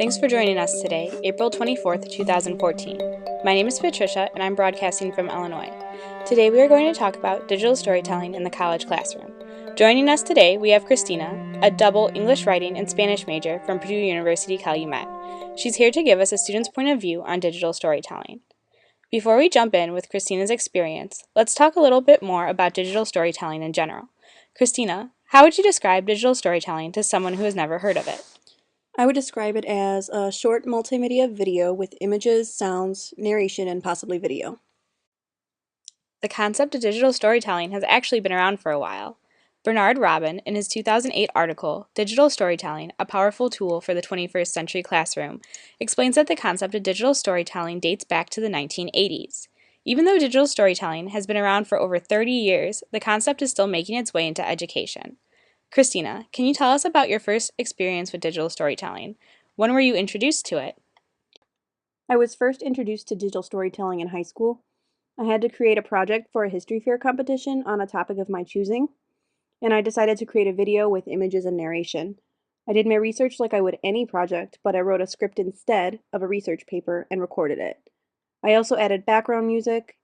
Thanks for joining us today, April 24th, 2014. My name is Patricia, and I'm broadcasting from Illinois. Today we are going to talk about digital storytelling in the college classroom. Joining us today, we have Christina, a double English writing and Spanish major from Purdue University Calumet. She's here to give us a student's point of view on digital storytelling. Before we jump in with Christina's experience, let's talk a little bit more about digital storytelling in general. Christina, how would you describe digital storytelling to someone who has never heard of it? I would describe it as a short multimedia video with images, sounds, narration, and possibly video. The concept of digital storytelling has actually been around for a while. Bernard Robin, in his 2008 article, Digital Storytelling, a Powerful Tool for the 21st Century Classroom, explains that the concept of digital storytelling dates back to the 1980s. Even though digital storytelling has been around for over 30 years, the concept is still making its way into education. Christina, can you tell us about your first experience with digital storytelling? When were you introduced to it? I was first introduced to digital storytelling in high school. I had to create a project for a history fair competition on a topic of my choosing, and I decided to create a video with images and narration. I did my research like I would any project, but I wrote a script instead of a research paper and recorded it. I also added background music.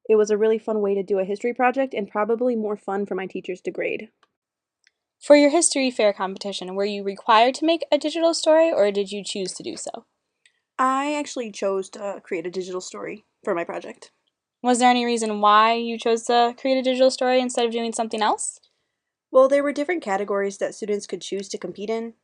It was a really fun way to do a history project and probably more fun for my teachers to grade. For your history fair competition, were you required to make a digital story or did you choose to do so? I actually chose to create a digital story for my project. Was there any reason why you chose to create a digital story instead of doing something else? Well, there were different categories that students could choose to compete in.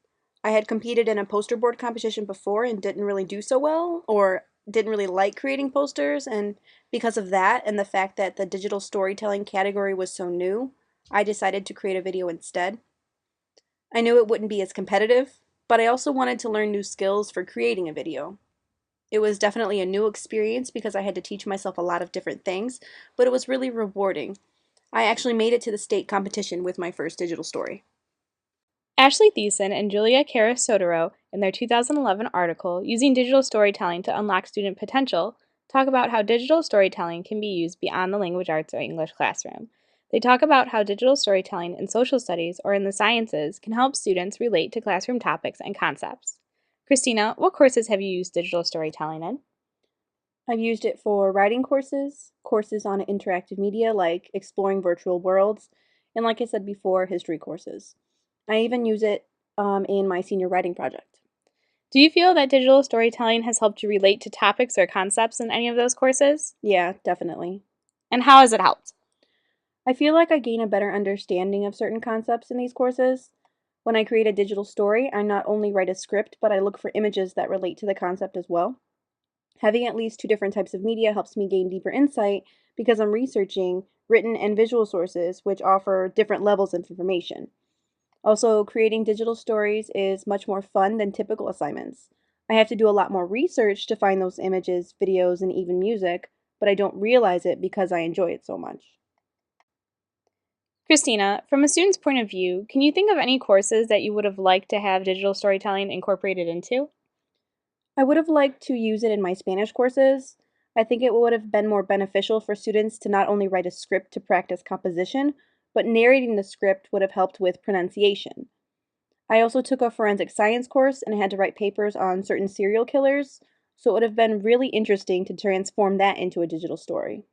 I had competed in a poster board competition before and didn't really do so well, or didn't really like creating posters, and because of that and the fact that the digital storytelling category was so new, I decided to create a video instead. I knew it wouldn't be as competitive, but I also wanted to learn new skills for creating a video. It was definitely a new experience because I had to teach myself a lot of different things, but it was really rewarding. I actually made it to the state competition with my first digital story. Ashley Thiessen and Julia Carasotero, in their 2011 article, Using Digital Storytelling to Unlock Student Potential, talk about how digital storytelling can be used beyond the language arts or English classroom. They talk about how digital storytelling in social studies or in the sciences can help students relate to classroom topics and concepts. Christina, what courses have you used digital storytelling in? I've used it for writing courses, courses on interactive media like exploring virtual worlds, and like I said before, history courses. I even use it in my senior writing project. Do you feel that digital storytelling has helped you relate to topics or concepts in any of those courses? Yeah, definitely. And how has it helped? I feel like I gain a better understanding of certain concepts in these courses. When I create a digital story, I not only write a script, but I look for images that relate to the concept as well. Having at least two different types of media helps me gain deeper insight because I'm researching written and visual sources which offer different levels of information. Also, creating digital stories is much more fun than typical assignments. I have to do a lot more research to find those images, videos, and even music, but I don't realize it because I enjoy it so much. Christina, from a student's point of view, can you think of any courses that you would have liked to have digital storytelling incorporated into? I would have liked to use it in my Spanish courses. I think it would have been more beneficial for students to not only write a script to practice composition, but narrating the script would have helped with pronunciation. I also took a forensic science course and had to write papers on certain serial killers, so it would have been really interesting to transform that into a digital story.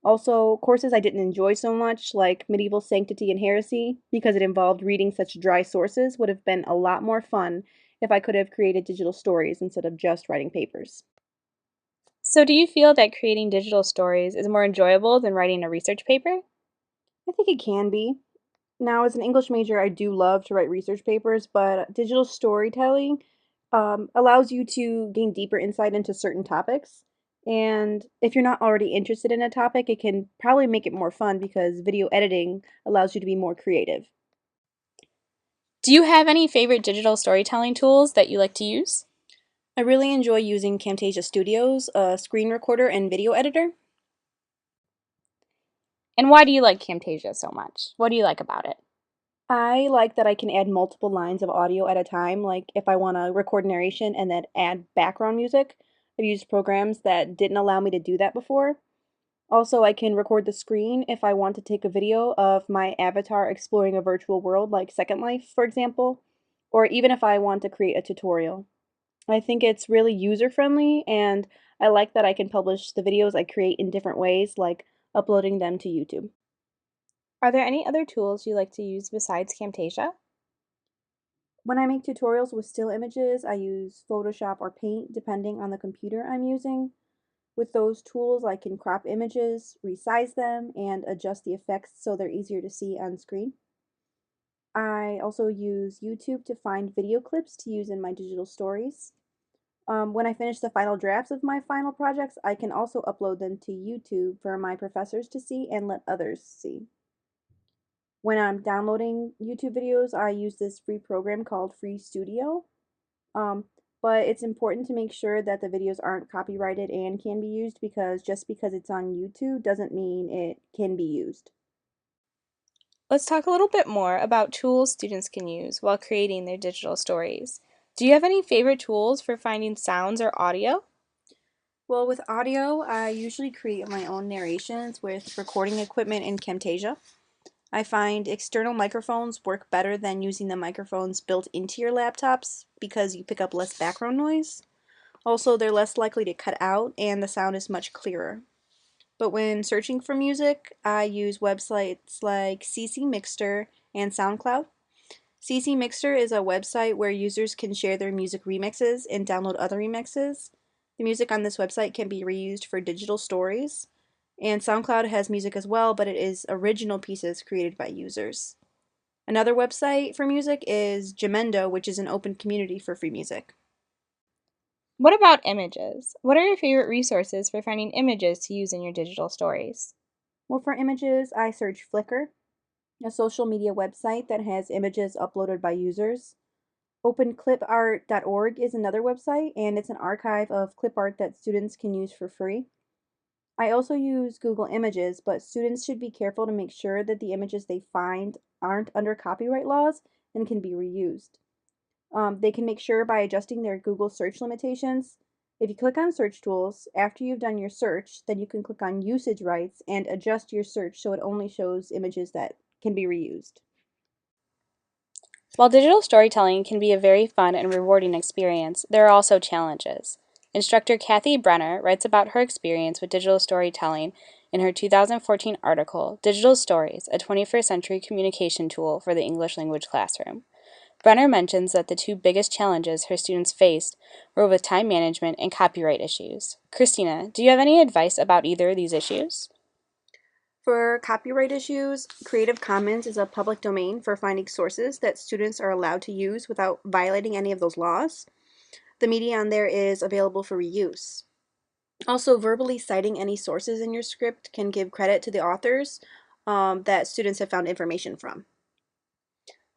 Also, courses I didn't enjoy so much, like Medieval Sanctity and Heresy, because it involved reading such dry sources, would have been a lot more fun if I could have created digital stories instead of just writing papers. So, do you feel that creating digital stories is more enjoyable than writing a research paper? I think it can be. Now, as an English major, I do love to write research papers, but digital storytelling allows you to gain deeper insight into certain topics. And if you're not already interested in a topic, it can probably make it more fun because video editing allows you to be more creative. Do you have any favorite digital storytelling tools that you like to use? I really enjoy using Camtasia Studios, a screen recorder and video editor. And why do you like Camtasia so much? What do you like about it? I like that I can add multiple lines of audio at a time, like if I want to record narration and then add background music. I've used programs that didn't allow me to do that before. Also, I can record the screen if I want to take a video of my avatar exploring a virtual world like Second Life, for example, or even if I want to create a tutorial. I think it's really user-friendly, and I like that I can publish the videos I create in different ways, like uploading them to YouTube. Are there any other tools you like to use besides Camtasia? When I make tutorials with still images, I use Photoshop or Paint, depending on the computer I'm using. With those tools, I can crop images, resize them, and adjust the effects so they're easier to see on screen. I also use YouTube to find video clips to use in my digital stories. When I finish the final drafts of my final projects, I can also upload them to YouTube for my professors to see and let others see. When I'm downloading YouTube videos, I use this free program called Free Studio. Um, but it's important to make sure that the videos aren't copyrighted and can be used, because just because it's on YouTube doesn't mean it can be used. Let's talk a little bit more about tools students can use while creating their digital stories. Do you have any favorite tools for finding sounds or audio? Well, with audio, I usually create my own narrations with recording equipment in Camtasia. I find external microphones work better than using the microphones built into your laptops because you pick up less background noise. Also, they're less likely to cut out and the sound is much clearer. But when searching for music, I use websites like CC Mixter and SoundCloud. CC Mixter is a website where users can share their music remixes and download other remixes. The music on this website can be reused for digital stories. And SoundCloud has music as well, but it is original pieces created by users. Another website for music is Jamendo, which is an open community for free music. What about images? What are your favorite resources for finding images to use in your digital stories? Well, for images, I search Flickr, a social media website that has images uploaded by users. OpenClipArt.org is another website, and it's an archive of clip art that students can use for free. I also use Google Images, but students should be careful to make sure that the images they find aren't under copyright laws and can be reused. They can make sure by adjusting their Google search limitations. If you click on search tools, after you've done your search, then you can click on usage rights and adjust your search so it only shows images that can be reused. While digital storytelling can be a very fun and rewarding experience, there are also challenges. Instructor Kathy Brenner writes about her experience with digital storytelling in her 2014 article, Digital Stories, a 21st Century Communication Tool for the English Language Classroom. Brenner mentions that the two biggest challenges her students faced were with time management and copyright issues. Christina, do you have any advice about either of these issues? For copyright issues, Creative Commons is a public domain for finding sources that students are allowed to use without violating any of those laws. The media on there is available for reuse. Also, verbally citing any sources in your script can give credit to the authors that students have found information from.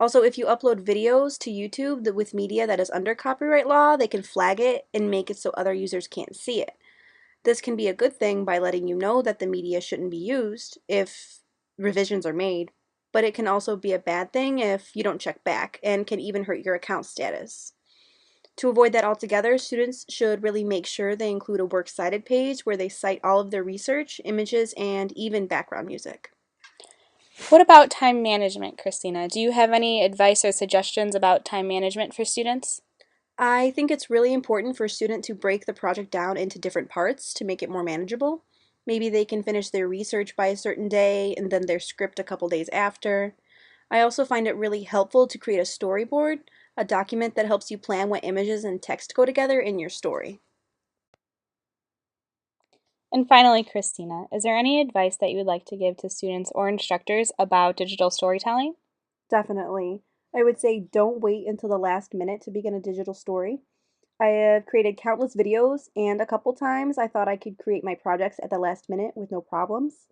Also, if you upload videos to YouTube with media that is under copyright law, they can flag it and make it so other users can't see it. This can be a good thing by letting you know that the media shouldn't be used if revisions are made, but it can also be a bad thing if you don't check back and can even hurt your account status. To avoid that altogether, students should really make sure they include a works cited page where they cite all of their research, images, and even background music. What about time management, Christina? Do you have any advice or suggestions about time management for students? I think it's really important for a student to break the project down into different parts to make it more manageable. Maybe they can finish their research by a certain day and then their script a couple days after. I also find it really helpful to create a storyboard, a document that helps you plan what images and text go together in your story. And finally, Christina, is there any advice that you would like to give to students or instructors about digital storytelling? Definitely. I would say don't wait until the last minute to begin a digital story. I have created countless videos, and a couple times I thought I could create my projects at the last minute with no problems.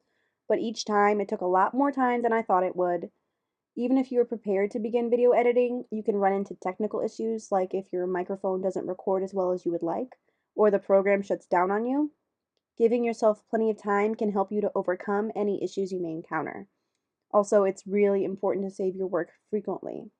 But each time it took a lot more time than I thought it would. Even if you are prepared to begin video editing, you can run into technical issues like if your microphone doesn't record as well as you would like, or the program shuts down on you. Giving yourself plenty of time can help you to overcome any issues you may encounter. Also, it's really important to save your work frequently.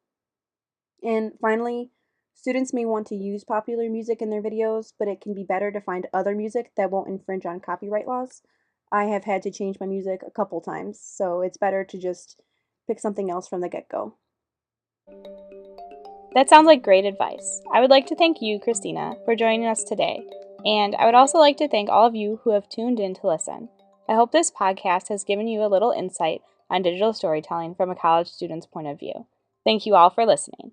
And finally, students may want to use popular music in their videos, but it can be better to find other music that won't infringe on copyright laws. I have had to change my music a couple times, so it's better to just pick something else from the get-go. That sounds like great advice. I would like to thank you, Christina, for joining us today. And I would also like to thank all of you who have tuned in to listen. I hope this podcast has given you a little insight on digital storytelling from a college student's point of view. Thank you all for listening.